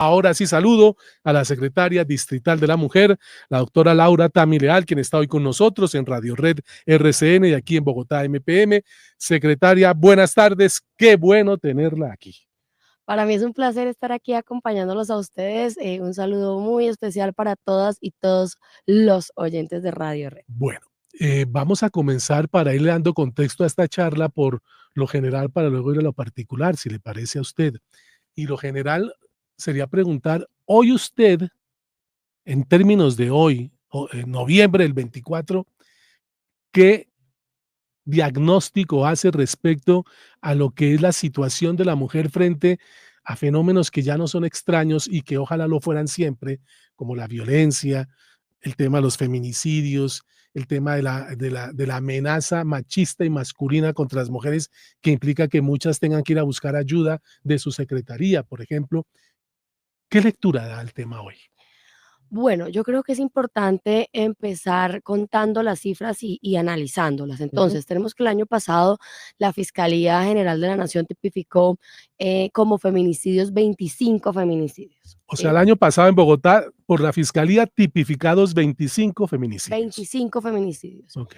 Ahora sí saludo a la secretaria distrital de la mujer, la doctora Laura Tami Leal, quien está hoy con nosotros en Radio Red RCN y aquí en Bogotá MPM. Secretaria, buenas tardes, qué bueno tenerla aquí. Para mí es un placer estar aquí acompañándolos a ustedes. Un saludo muy especial para todas y todos los oyentes de Radio Red. Bueno, vamos a comenzar para irle dando contexto a esta charla por lo general para luego ir a lo particular, si le parece a usted. Y lo general sería preguntar, hoy usted, en términos de hoy, en noviembre del 24, ¿qué diagnóstico hace respecto a lo que es la situación de la mujer frente a fenómenos que ya no son extraños y que ojalá lo fueran siempre, como la violencia, el tema de los feminicidios, el tema de la amenaza machista y masculina contra las mujeres, que implica que muchas tengan que ir a buscar ayuda de su secretaría, por ejemplo? ¿Qué lectura da el tema hoy? Bueno, yo creo que es importante empezar contando las cifras y analizándolas. Ujú. Entonces, tenemos que el año pasado la Fiscalía General de la Nación tipificó como feminicidios 25 feminicidios. O sea, ¿Sí? el año pasado en Bogotá, por la fiscalía, tipificados 25 feminicidios. 25 feminicidios. Ok.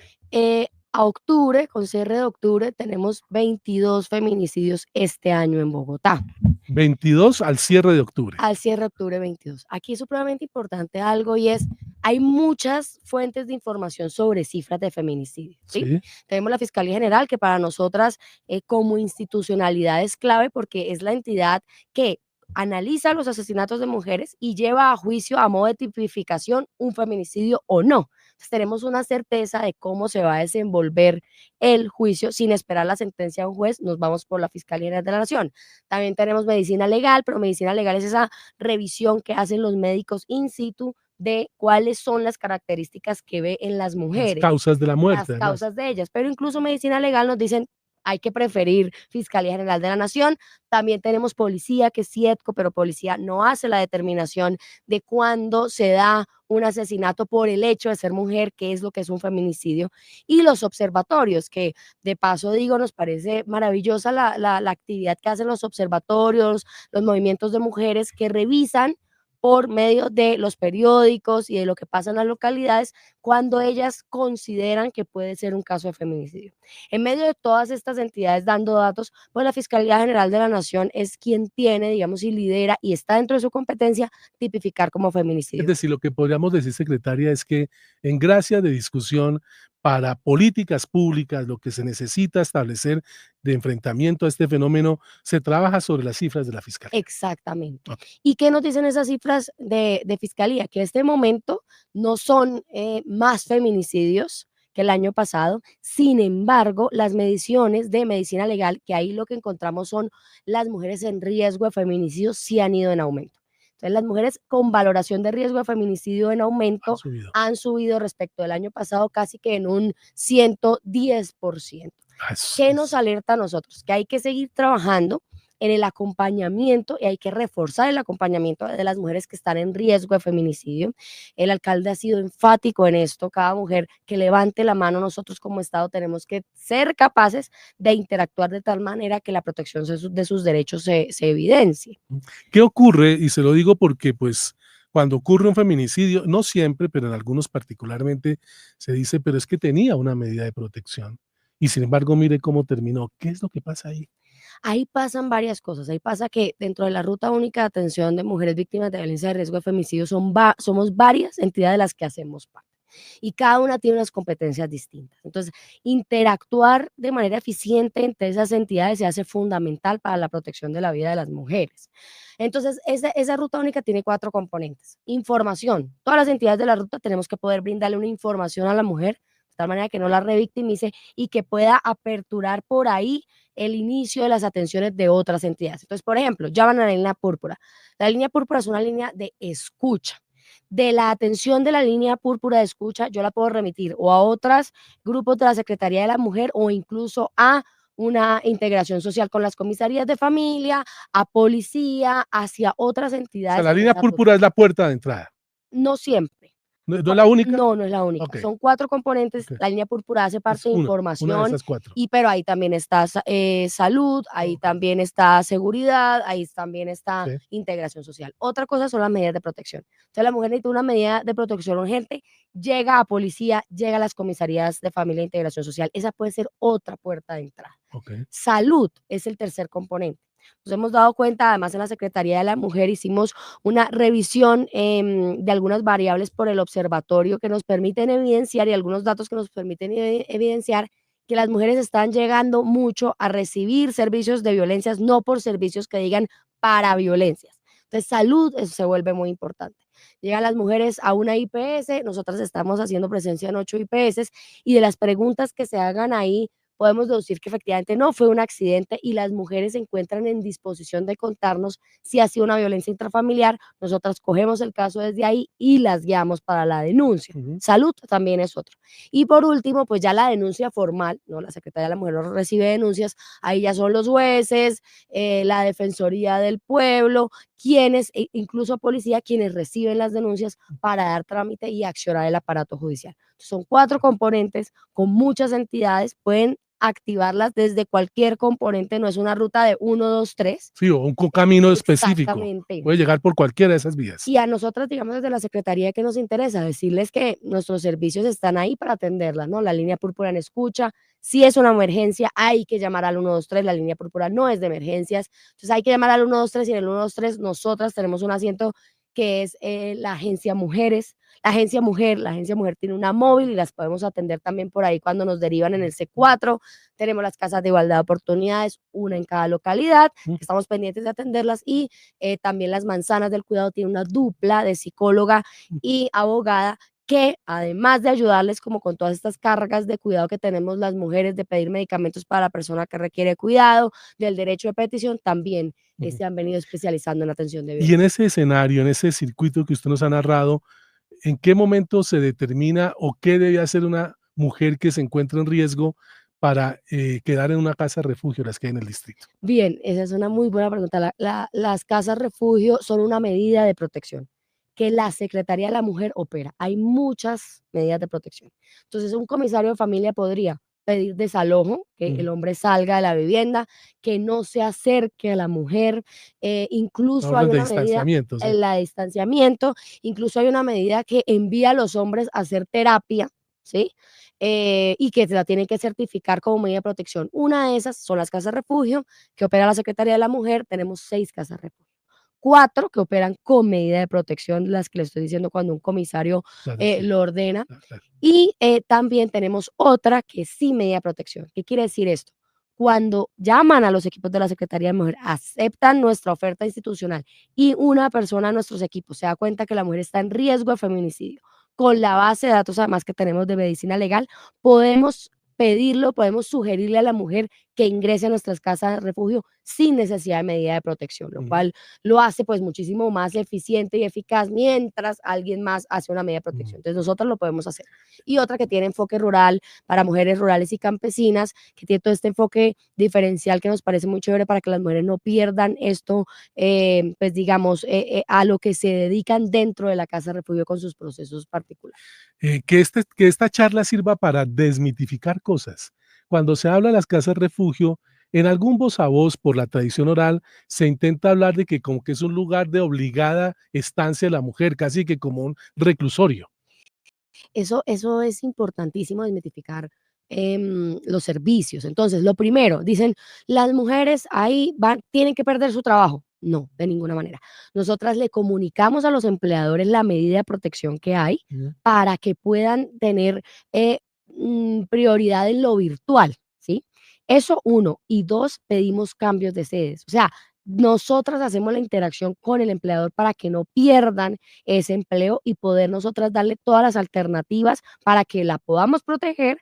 A octubre, con cierre de octubre, tenemos 22 feminicidios este año en Bogotá. 22 al cierre de octubre. Al cierre de octubre 22. Aquí es supremamente importante algo y es, hay muchas fuentes de información sobre cifras de feminicidio, ¿sí? Sí. Tenemos la Fiscalía General, que para nosotras como institucionalidad es clave porque es la entidad que analiza los asesinatos de mujeres y lleva a juicio a modo de tipificación un feminicidio o no. Entonces, tenemos una certeza de cómo se va a desenvolver el juicio sin esperar la sentencia de un juez. Nos vamos por la Fiscalía General de la Nación. También tenemos medicina legal, pero medicina legal es esa revisión que hacen los médicos in situ de cuáles son las características que ve en las Las mujeres, causas de la muerte, las además. causas de ellas. Pero incluso medicina legal nos dicen hay que preferir Fiscalía General de la Nación. También tenemos policía, que es CIETCO, pero policía no hace la determinación de cuándo se da un asesinato por el hecho de ser mujer, qué es lo que es un feminicidio. Y los observatorios, que de paso digo, nos parece maravillosa la actividad que hacen los observatorios, los movimientos de mujeres que revisan por medio de los periódicos y de lo que pasa en las localidades cuando ellas consideran que puede ser un caso de feminicidio. En medio de todas estas entidades dando datos, pues la Fiscalía General de la Nación es quien tiene, digamos, y lidera y está dentro de su competencia tipificar como Es feminicidio. decir, lo que podríamos decir, secretaria, es que en gracia de discusión para políticas públicas, lo que se necesita establecer de enfrentamiento a este fenómeno, se trabaja sobre las cifras de la fiscalía. Exactamente. Ok. ¿Y qué nos dicen esas cifras de fiscalía? Que en este momento no son más feminicidios que el año pasado. Sin embargo, las mediciones de medicina legal, que ahí lo que encontramos son las mujeres en riesgo de feminicidio, sí han ido en aumento. Entonces, las mujeres con valoración de riesgo de feminicidio en Han aumento subido. han subido respecto del año pasado casi que en un 110%. Ah, es- ¿Qué nos es- alerta a nosotros? Que hay que seguir trabajando en el acompañamiento y hay que reforzar el acompañamiento de las mujeres que están en riesgo de feminicidio. El alcalde ha sido enfático en esto. Cada mujer que levante la mano, nosotros como Estado tenemos que ser capaces de interactuar de tal manera que la protección de sus derechos se evidencie. ¿Qué ocurre? Y se lo digo porque, pues, cuando ocurre un feminicidio, no siempre, pero en algunos particularmente, se dice, pero es que tenía una medida de protección. Y sin embargo, mire cómo terminó. ¿Qué es lo que pasa ahí? Ahí pasan varias cosas. Ahí pasa que dentro de la Ruta Única de Atención de Mujeres Víctimas de Violencia de Riesgo de Femicidio somos varias entidades de las que hacemos parte y cada una tiene unas competencias distintas. Entonces, interactuar de manera eficiente entre esas entidades se hace fundamental para la protección de la vida de las mujeres. Entonces, esa ruta única tiene 4 componentes. Información. Todas las entidades de la ruta tenemos que poder brindarle una información a la mujer de tal manera que no la revictimice y que pueda aperturar por ahí el inicio de las atenciones de otras entidades. Entonces, por ejemplo, llaman a la línea púrpura. La línea púrpura es una línea de escucha. De la atención de la línea púrpura de escucha, yo la puedo remitir o a otros grupos de la Secretaría de la Mujer o incluso a una integración social con las comisarías de familia, a policía, hacia otras O sea, entidades la en línea esa ruta. púrpura es la puerta de entrada. No siempre. ¿No es la única? No, no es la única. Ok, Son 4 componentes. ok. La línea púrpura hace Es parte de una de información, esas 4. pero ahí también está salud, ahí Ok, también está seguridad, ahí también está sí, integración social. Otra cosa son las medidas de protección. Entonces, la mujer necesita una medida de protección urgente, llega a policía, llega a las comisarías de familia e integración social. Esa puede ser otra puerta de entrada. ok. Salud es el tercer componente. Nos hemos dado cuenta, además en la Secretaría de la Mujer hicimos una revisión de algunas variables por el observatorio que nos permiten evidenciar y algunos datos que nos permiten evidenciar que las mujeres están llegando mucho a recibir servicios de violencias, no por servicios que digan para violencias. Entonces, salud eso se vuelve muy importante. Llegan las mujeres a una IPS, nosotras estamos haciendo presencia en 8 IPS y de las preguntas que se hagan ahí podemos deducir que efectivamente no fue un accidente y las mujeres se encuentran en disposición de contarnos si ha sido una violencia intrafamiliar. Nosotras cogemos el caso desde ahí y las guiamos para la denuncia. Ujú. Salud también es otro. Y por último, pues ya la denuncia formal, ¿no? La Secretaría de la Mujer no recibe denuncias, ahí ya son los jueces, la Defensoría del Pueblo, quienes, incluso policía, quienes reciben las denuncias para dar trámite y accionar el aparato judicial. Son 4 componentes con muchas entidades, pueden activarlas desde cualquier componente, no es una ruta de 1, 2, 3. Sí, o un camino específico. Exactamente. Puede llegar por cualquiera de esas vías. Y a nosotras, digamos, desde la Secretaría, ¿qué nos interesa? Decirles que nuestros servicios están ahí para atenderlas, ¿no? La línea púrpura en escucha, si es una emergencia, hay que llamar al 123, la línea púrpura no es de emergencias, entonces hay que llamar al 123 y en el 123 nosotras tenemos un asiento que es la agencia Mujeres, la agencia Mujer tiene una móvil y las podemos atender también por ahí cuando nos derivan en el C4, tenemos las casas de igualdad de oportunidades, una en cada localidad, Mm, estamos pendientes de atenderlas y también las manzanas del cuidado tiene una dupla de psicóloga mm, y abogada que además de ayudarles como con todas estas cargas de cuidado que tenemos las mujeres, de pedir medicamentos para la persona que requiere cuidado, del derecho de petición, también ujú. se han venido especializando en atención de Y en violencia. ese escenario, en ese circuito que usted nos ha narrado, ¿en qué momento se determina o qué debe hacer una mujer que se encuentra en riesgo para quedar en una casa refugio, las que hay en el distrito? Bien, esa es una muy buena pregunta. Las casas refugio son una medida de protección que la Secretaría de la Mujer opera. Hay muchas medidas de protección. Entonces, un comisario de familia podría pedir desalojo, que Ujú. el hombre salga de la vivienda, que no se acerque a la mujer. Una Incluso hay orden de una medida, distanciamiento, sí. el distanciamiento, incluso hay una medida que envía a los hombres a hacer terapia, ¿sí? Y que se la tienen que certificar como medida de protección. Una de esas son las casas refugio que opera la Secretaría de la Mujer. Tenemos 6 casas refugio. 4 que operan con medida de protección, las que le estoy diciendo cuando un comisario Claro, sí. lo ordena. Claro, claro. Y también tenemos otra que sí medida de protección. ¿Qué quiere decir esto? Cuando llaman a los equipos de la Secretaría de Mujer, aceptan nuestra oferta institucional y una persona de nuestros equipos se da cuenta que la mujer está en riesgo de feminicidio, con la base de datos además que tenemos de medicina legal, podemos pedirlo, podemos sugerirle a la mujer que ingrese a nuestras casas de refugio sin necesidad de medida de protección, lo Ujú, cual lo hace pues muchísimo más eficiente y eficaz mientras alguien más hace una medida de ujú. protección. Entonces nosotros lo podemos hacer. Y otra que tiene enfoque rural para mujeres rurales y campesinas, que tiene todo este enfoque diferencial que nos parece muy chévere para que las mujeres no pierdan esto, pues digamos, a lo que se dedican dentro de la casa de refugio con sus procesos particulares. Que esta charla sirva para desmitificar cosas. Cuando se habla de las casas refugio, en algún voz a voz por la tradición oral se intenta hablar de que como que es un lugar de obligada estancia de la mujer, casi que como un reclusorio. Eso es importantísimo desmitificar los servicios. Entonces, lo primero, dicen, las mujeres ahí tienen que perder su trabajo. No, de ninguna manera. Nosotras le comunicamos a los empleadores la medida de protección que hay Ujú, para que puedan tener prioridad en lo virtual, ¿sí? Eso uno. Y dos, pedimos cambios de sedes. O sea, nosotras hacemos la interacción con el empleador para que no pierdan ese empleo y poder nosotras darle todas las alternativas para que la podamos proteger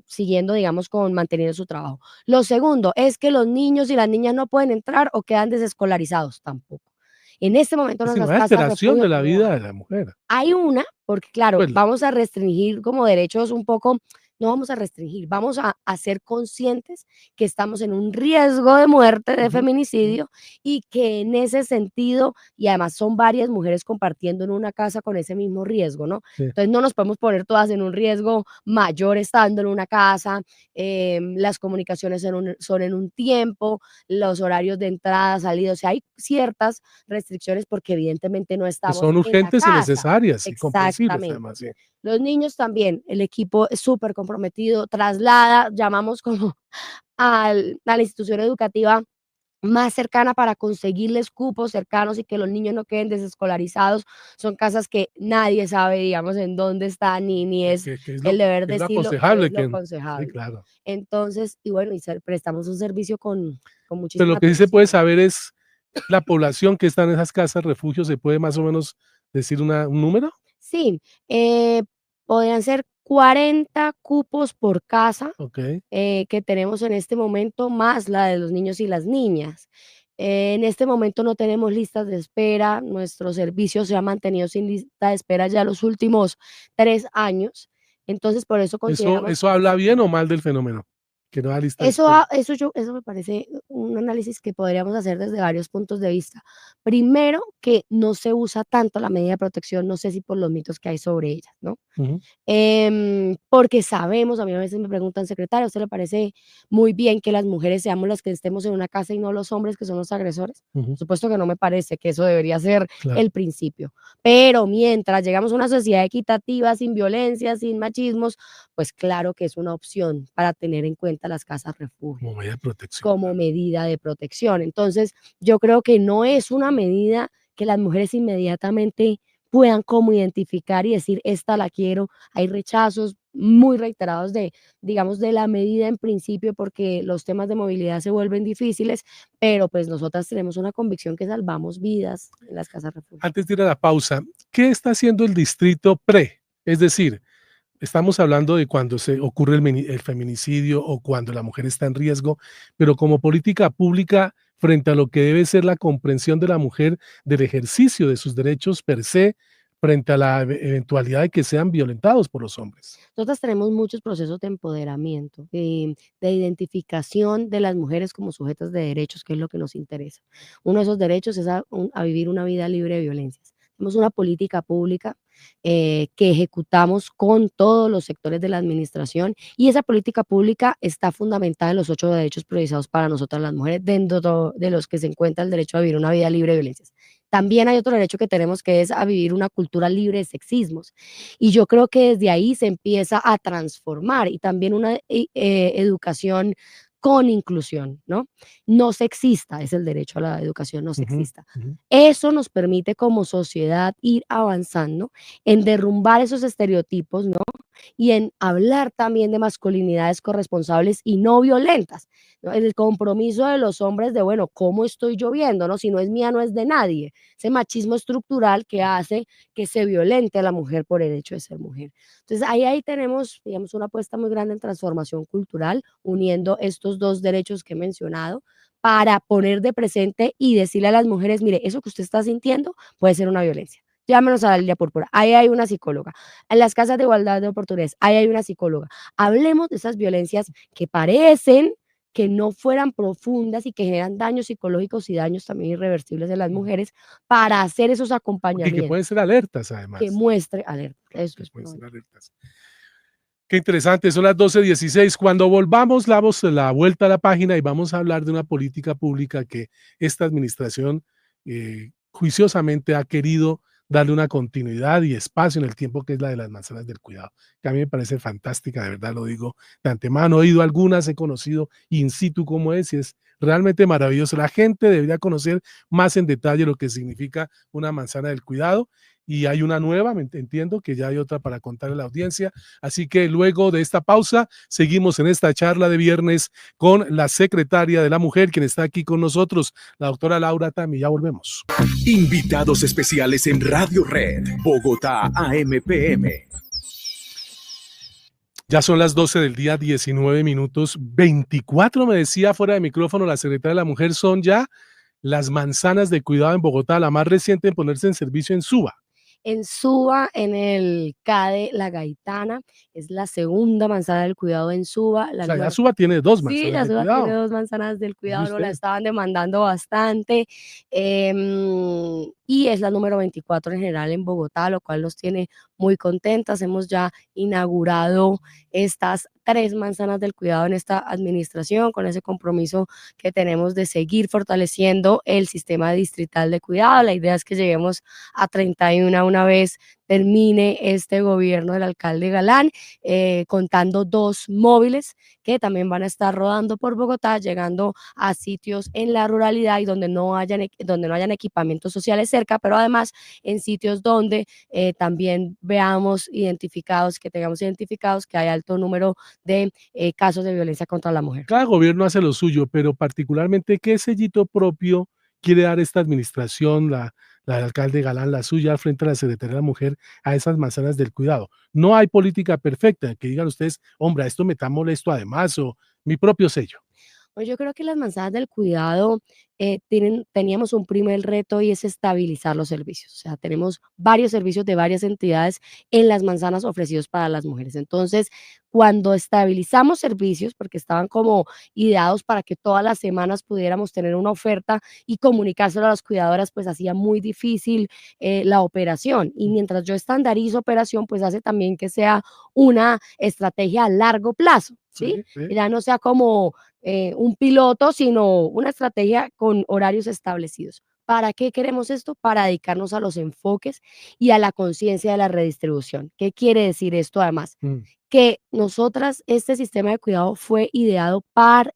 siguiendo, digamos, con manteniendo su trabajo. Lo segundo es que los niños y las niñas no pueden entrar o quedan desescolarizados tampoco. En este momento es decir, no nuestras hay casas alteración refugio de la no vida hay. de la mujer. Hay una, porque claro, Pues, vamos a restringir como derechos un poco, no vamos a restringir, vamos a ser conscientes que estamos en un riesgo de muerte, de Ujú, ujú. feminicidio, y que en ese sentido, y además son varias mujeres compartiendo en una casa con ese mismo riesgo, ¿no? Sí. Entonces no nos podemos poner todas en un riesgo mayor estando en una casa, las comunicaciones son en un tiempo, los horarios de entrada, salida, o sea, hay ciertas restricciones porque evidentemente no Que estamos son en la urgentes y casa. necesarias y comprensibles, Exactamente. además, sí. Los niños también, el equipo es súper comprometido, traslada, llamamos como a la institución educativa más cercana para conseguirles cupos cercanos y que los niños no queden desescolarizados. Son casas que nadie sabe, digamos, en dónde están, ni es Que es el deber que es lo decirlo, es aconsejable lo sí, aconsejable. claro. Entonces, y bueno, prestamos un servicio con Pero muchísima lo que sí se puede atención. saber es la población que está en esas casas refugio, ¿se puede más o menos decir un número? Sí, podrían ser 40 cupos por casa, Okey. que tenemos en este momento, más la de los niños y las niñas. En este momento no tenemos listas de espera, nuestro servicio se ha mantenido sin lista de espera ya los últimos 3 años, entonces por eso consideramos ¿Eso que es habla bien o importante. mal del fenómeno? Que no da lista de espera. Eso me parece un análisis que podríamos hacer desde varios puntos de vista. Primero, que no se usa tanto la medida de protección, no sé si por los mitos que hay sobre ella, ¿no? Ujú, Porque sabemos, a mí a veces me preguntan: "Secretaria, ¿a usted le parece muy bien que las mujeres seamos las que estemos en una casa y no los hombres que son los agresores?". ujú, Por supuesto que no me parece que eso debería ser claro. el principio, pero mientras llegamos a una sociedad equitativa, sin violencia, sin machismos, pues claro que es una opción para tener en cuenta las casas refugio Como medida de protección, como claro. medida de protección. Entonces, yo creo que no es una medida que las mujeres inmediatamente puedan como identificar y decir: "Esta la quiero". Hay rechazos muy reiterados de, digamos, de la medida en principio, porque los temas de movilidad se vuelven difíciles, pero, pues, nosotras tenemos una convicción que salvamos vidas en las casas refugio. Antes de ir a la pausa, ¿qué está haciendo el distrito pre? Es decir, estamos hablando de cuando se ocurre el feminicidio o cuando la mujer está en riesgo, pero como política pública frente a lo que debe ser la comprensión de la mujer del ejercicio de sus derechos per se, frente a la eventualidad de que sean violentados por los hombres. Nosotras tenemos muchos procesos de empoderamiento, de identificación de las mujeres como sujetas de derechos, que es lo que nos interesa. Uno de esos derechos es a vivir una vida libre de violencias. Tenemos una política pública que ejecutamos con todos los sectores de la administración y esa política pública está fundamentada en los 8 derechos priorizados para nosotras las mujeres, dentro de los que se encuentra el derecho a vivir una vida libre de violencias. También hay otro derecho que tenemos que es a vivir una cultura libre de sexismos. Y yo creo que desde ahí se empieza a transformar y también una educación con inclusión, ¿no? No sexista, es el derecho a la educación no Ujú, sexista. ujú. Eso nos permite como sociedad ir avanzando en derrumbar esos estereotipos, ¿no? Y en hablar también de masculinidades corresponsables y no violentas, ¿no? El compromiso de los hombres de, bueno, ¿cómo estoy yo viendo, no? Si no es mía, no es de nadie. Ese machismo estructural que hace que se violente a la mujer por el hecho de ser mujer. Entonces, ahí tenemos, digamos, una apuesta muy grande en transformación cultural, uniendo estos 2 derechos que he mencionado, para poner de presente y decirle a las mujeres: "Mire, eso que usted está sintiendo puede ser una violencia. Llámenos a la línea púrpura, ahí hay una psicóloga. En las casas de igualdad de oportunidades, ahí hay una psicóloga". Hablemos de esas violencias que parecen que no fueran profundas y que generan daños psicológicos y daños también irreversibles en las Ujú. mujeres, para hacer esos Y que pueden acompañamientos, ser alertas que además, muestre alerta. Eso que es pueden ser fundamental. alertas. Qué interesante, son las 12:16. Cuando volvamos, damos la vuelta a la página y vamos a hablar de una política pública que esta administración juiciosamente ha querido darle una continuidad y espacio en el tiempo, que es la de las manzanas del cuidado, que a mí me parece fantástica, de verdad lo digo de antemano. He oído algunas, he conocido in situ cómo es y es realmente maravilloso. La gente debería conocer más en detalle lo que significa una manzana del cuidado y hay una nueva, entiendo que ya hay otra para contarle a la audiencia. Así que luego de esta pausa, seguimos en esta charla de viernes con la secretaria de la Mujer, quien está aquí con nosotros, la doctora Laura Tami. Ya volvemos. Invitados especiales en Radio Red, Bogotá AMPM. Ya son las 12 del día, 19 minutos, 24 me decía fuera de micrófono la secretaria de la Mujer, son ya las manzanas de cuidado en Bogotá, la más reciente en ponerse en servicio en Suba. En Suba, en el CADE La Gaitana, es la segunda manzana del cuidado en Suba. O La sea, ya número Suba tiene 2 Sí, manzanas la de Suba tiene cuidado. 2 manzanas del Mire cuidado, no la usted. estaban demandando bastante, y es la número 24 en general en Bogotá, lo cual nos tiene muy contentas. Hemos ya inaugurado estas 3 manzanas del cuidado en esta administración, con ese compromiso que tenemos de seguir fortaleciendo el sistema distrital de cuidado. La idea es que lleguemos a 31 una vez termine este gobierno del alcalde Galán, contando 2 móviles que también van a estar rodando por Bogotá, llegando a sitios en la ruralidad y donde no hayan equipamientos sociales cerca, pero además en sitios donde también tengamos identificados que hay alto número de casos de violencia contra la mujer. Cada gobierno hace lo suyo, pero particularmente, ¿qué sellito propio quiere dar esta administración, la del alcalde Galán, la suya, frente a la Secretaría de la Mujer, a esas manzanas del cuidado? No hay política perfecta, que digan ustedes, hombre, a esto metámosle esto además, o mi propio sello. Pues yo creo que las manzanas del cuidado teníamos un primer reto y es estabilizar los servicios. O sea, tenemos varios servicios de varias entidades en las manzanas ofrecidos para las mujeres. Entonces, cuando estabilizamos servicios, porque estaban como ideados para que todas las semanas pudiéramos tener una oferta y comunicárselo a las cuidadoras, pues hacía muy difícil la operación. Y mientras yo estandarizo operación, pues hace también que sea una estrategia a largo plazo, ¿sí? Sí, sí. Que ya no sea como un piloto, sino una estrategia con horarios establecidos. ¿Para qué queremos esto? Para dedicarnos a los enfoques y a la conciencia de la redistribución. ¿Qué quiere decir esto además? Mm. Que nosotras, este sistema de cuidado fue ideado para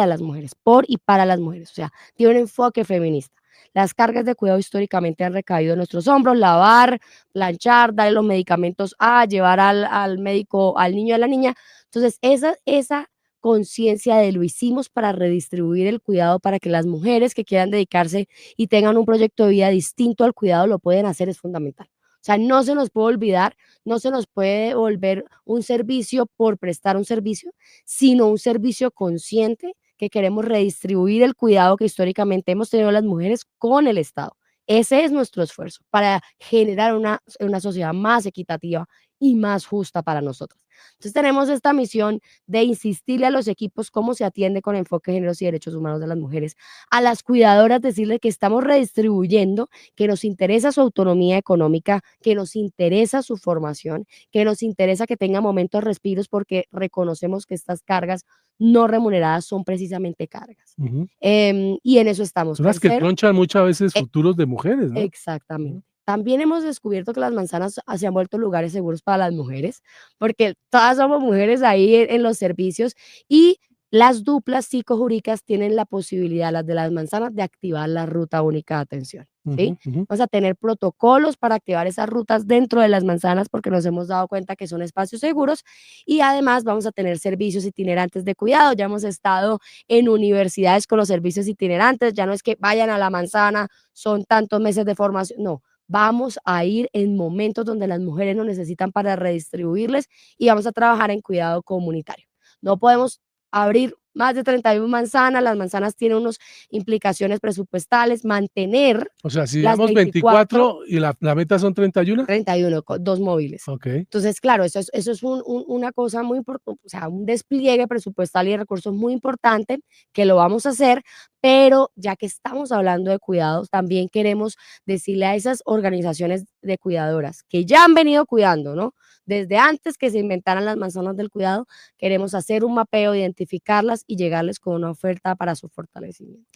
las mujeres, por y para las mujeres, o sea, tiene un enfoque feminista. Las cargas de cuidado históricamente han recaído en nuestros hombros, lavar, planchar, darle los medicamentos llevar al médico, al niño y a la niña. Entonces, esa conciencia de lo hicimos para redistribuir el cuidado, para que las mujeres que quieran dedicarse y tengan un proyecto de vida distinto al cuidado lo pueden hacer es fundamental. O sea, no se nos puede olvidar, no se nos puede volver un servicio por prestar un servicio, sino un servicio consciente que queremos redistribuir el cuidado que históricamente hemos tenido las mujeres con el Estado. Ese es nuestro esfuerzo para generar una sociedad más equitativa y más justa para nosotros. Entonces tenemos esta misión de insistirle a los equipos cómo se atiende con enfoque de géneros y derechos humanos de las mujeres, a las cuidadoras decirle que estamos redistribuyendo, que nos interesa su autonomía económica, que nos interesa su formación, que nos interesa que tenga momentos respiros porque reconocemos que estas cargas no remuneradas son precisamente cargas. Ujú. Y en eso estamos. Son las que Tercero, tronchan muchas veces eh, futuros de mujeres, ¿no? Ujú. exactamente. También hemos descubierto que las manzanas se han vuelto lugares seguros para las mujeres, porque todas somos mujeres ahí en los servicios y las duplas psicojurídicas tienen la posibilidad, las de las manzanas, de activar la ruta única de atención, ¿sí? Ujú, ujú. Vamos a tener protocolos para activar esas rutas dentro de las manzanas porque nos hemos dado cuenta que son espacios seguros y además vamos a tener servicios itinerantes de cuidado. Ya hemos estado en universidades con los servicios itinerantes, ya no es que vayan a la manzana, son tantos meses de formación, no, vamos a ir en momentos donde las mujeres nos necesitan para redistribuirles y vamos a trabajar en cuidado comunitario. No podemos abrir más de 31 manzanas, las manzanas tienen unas implicaciones presupuestales, mantener O sea, si las digamos 24 24 y la meta son 31. 31 con 2 móviles. Okey. Entonces, claro, eso es una cosa muy importante, o sea, un despliegue presupuestal y de recursos muy importante que lo vamos a hacer, pero ya que estamos hablando de cuidados, también queremos decirle a esas organizaciones de cuidadoras que ya han venido cuidando, ¿no? Desde antes que se inventaran las manzanas del cuidado, queremos hacer un mapeo, identificarlas y llegarles con una oferta para su fortalecimiento.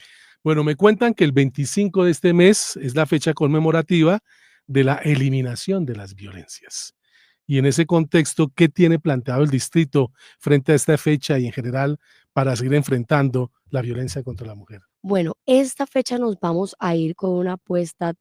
Bueno, me cuentan que el 25 de este mes es la fecha conmemorativa de la eliminación de las violencias. Y en ese contexto, ¿qué tiene planteado el distrito frente a esta fecha y en general para seguir enfrentando la violencia contra la mujer? Bueno, esta fecha nos vamos a ir con una apuesta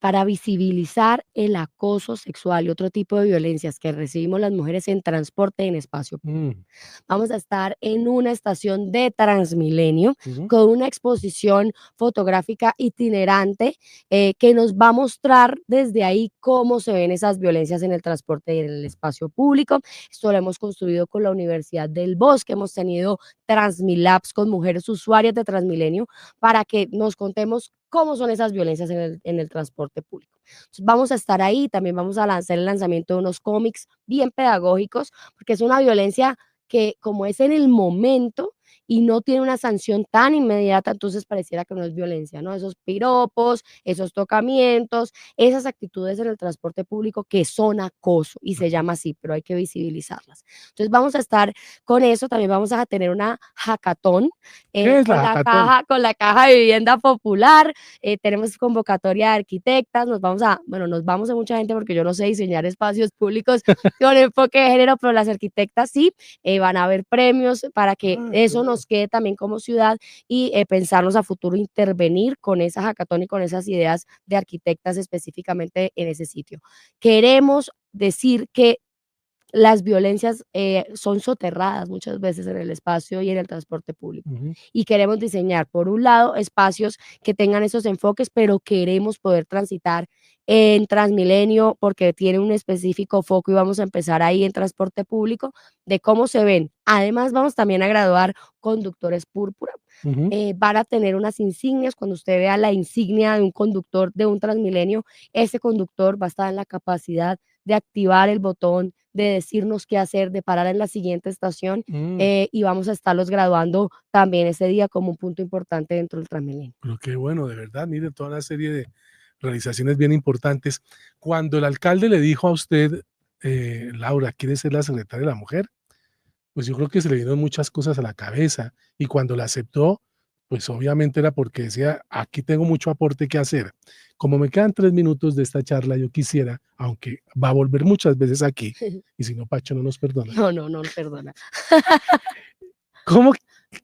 para visibilizar el acoso sexual y otro tipo de violencias que recibimos las mujeres en transporte en espacio público. Mm, Vamos a estar en una estación de Transmilenio ujú. con una exposición fotográfica itinerante que nos va a mostrar desde ahí cómo se ven esas violencias en el transporte y en el espacio público. Esto lo hemos construido con la Universidad del Bosque, hemos tenido Transmilabs con mujeres usuarias de Transmilenio para que nos contemos cómo son esas violencias en el transporte público. Entonces, vamos a estar ahí, también vamos a lanzar el lanzamiento de unos cómics bien pedagógicos, porque es una violencia que como es en el momento y no tiene una sanción tan inmediata, entonces pareciera que no es violencia, ¿no? Esos piropos, esos tocamientos, esas actitudes en el transporte público que son acoso y se llama así, pero hay que visibilizarlas. Entonces vamos a estar con eso, también vamos a tener una hackathon ¿Qué es la hackathon? con la caja de vivienda popular, tenemos convocatoria de arquitectas, nos vamos a mucha gente porque yo no sé diseñar espacios públicos con enfoque de género, pero las arquitectas sí, van a haber premios para que eso nos quede también como ciudad y pensarnos a futuro intervenir con esa hackathon y con esas ideas de arquitectas específicamente en ese sitio. Queremos decir que las violencias son soterradas muchas veces en el espacio y en el transporte público. Y queremos diseñar, por un lado, espacios que tengan esos enfoques, pero queremos poder transitar en Transmilenio porque tiene un específico foco y vamos a empezar ahí en transporte público de cómo se ven. Además, vamos también a graduar conductores púrpura. Van a tener unas insignias. Cuando usted vea la insignia de un conductor de un Transmilenio, ese conductor va a estar en la capacidad de activar el botón, de decirnos qué hacer, de parar en la siguiente estación y vamos a estarlos graduando también ese día como un punto importante dentro del Transmilenio. Pero qué bueno, de verdad, mire, toda una serie de realizaciones bien importantes. Cuando el alcalde le dijo a usted, Laura, ¿quiere ser la secretaria de la mujer? Pues yo creo que se le vinieron muchas cosas a la cabeza y cuando la aceptó, pues obviamente era porque decía, aquí tengo mucho aporte que hacer. Como me quedan 3 minutos de esta charla, yo quisiera, aunque va a volver muchas veces aquí, y si no, Pacho no nos perdona. No, perdona. ¿Cómo,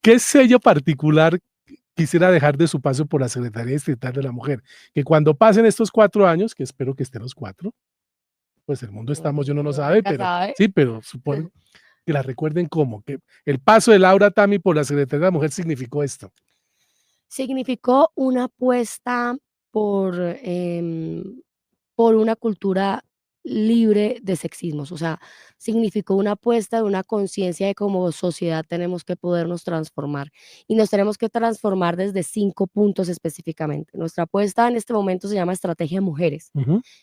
qué sello particular quisiera dejar de su paso por la Secretaría Distrital de la Mujer? Que cuando pasen estos 4 años, que espero que estén los 4, pues el mundo estamos, yo no lo sabe, Nunca pero sabe. sí, pero supongo que la recuerden como que el paso de Laura Tami por la Secretaría de la Mujer significó esto. Significó una apuesta por una cultura libre de sexismos, o sea, significó una apuesta de una conciencia de como sociedad tenemos que podernos transformar y nos tenemos que transformar desde 5 puntos específicamente. Nuestra apuesta en este momento se llama Estrategia Mujeres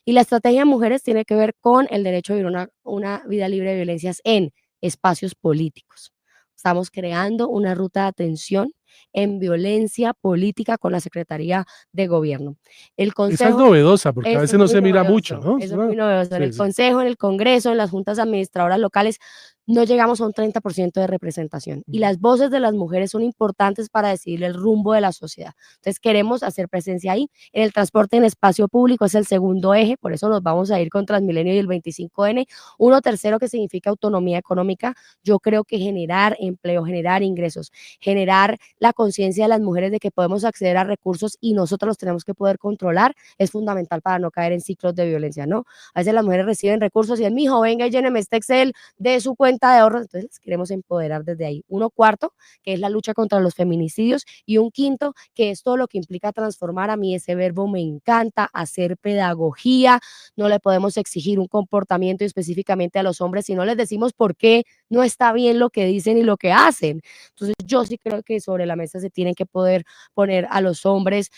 y la Estrategia Mujeres tiene que ver con el derecho a vivir una vida libre de violencias en espacios políticos. Estamos creando una ruta de atención en violencia política con la Secretaría de Gobierno. El Esa es Consejo novedosa, porque a eso veces es no muy se mira mucho, novedoso, ¿no? eso es muy novedoso. En el Sí. Consejo, en el Congreso, en las juntas administradoras locales, no llegamos a un 30% de representación y las voces de las mujeres son importantes para decidir el rumbo de la sociedad. Entonces queremos hacer presencia ahí. En el transporte en espacio público es el segundo eje, por eso nos vamos a ir con Transmilenio y el 25N. Uno tercero que significa autonomía económica. Yo creo que generar empleo, generar ingresos, generar la conciencia de las mujeres de que podemos acceder a recursos y nosotros los tenemos que poder controlar es fundamental para no caer en ciclos de violencia, ¿no? A veces las mujeres reciben recursos y es, mijo, venga y lléneme este Excel de su cuenta de ahorros, entonces les queremos empoderar desde ahí. Uno cuarto, que es la lucha contra los feminicidios, y un quinto, que es todo lo que implica transformar. A mí ese verbo me encanta, hacer pedagogía. No le podemos exigir un comportamiento específicamente a los hombres si no les decimos por qué no está bien lo que dicen y lo que hacen. Entonces yo sí creo que sobre la mesa se tienen que poder poner a los hombres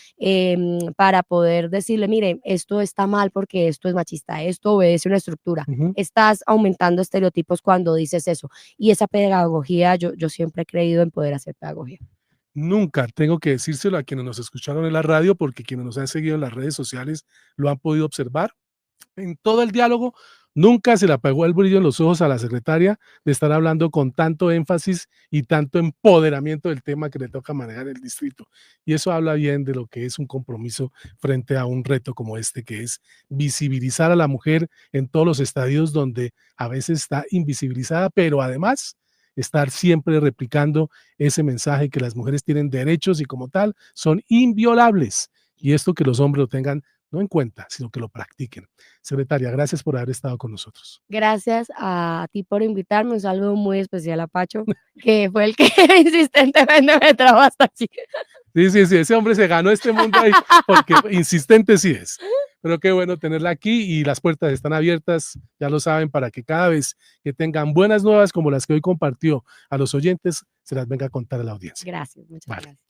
para poder decirle, mire, esto está mal porque esto es machista, esto obedece una estructura. Estás aumentando estereotipos cuando dices eso. Y esa pedagogía, yo siempre he creído en poder hacer pedagogía. Nunca tengo que decírselo a quienes nos escucharon en la radio, porque quienes nos han seguido en las redes sociales lo han podido observar. En todo el diálogo, nunca se le apagó el brillo en los ojos a la secretaria de estar hablando con tanto énfasis y tanto empoderamiento del tema que le toca manejar el distrito. Y eso habla bien de lo que es un compromiso frente a un reto como este, que es visibilizar a la mujer en todos los estadios donde a veces está invisibilizada, pero además estar siempre replicando ese mensaje que las mujeres tienen derechos y como tal son inviolables. Y esto que los hombres lo tengan no en cuenta, sino que lo practiquen. Secretaria, gracias por haber estado con nosotros. Gracias a ti por invitarme. Un saludo muy especial a Pacho, que fue el que insistentemente me trajo hasta aquí. Sí, ese hombre se ganó este mundo ahí, porque insistente sí es. Pero qué bueno tenerla aquí y las puertas están abiertas, ya lo saben, para que cada vez que tengan buenas nuevas como las que hoy compartió a los oyentes, se las venga a contar a la audiencia. Gracias, muchas Vale. gracias.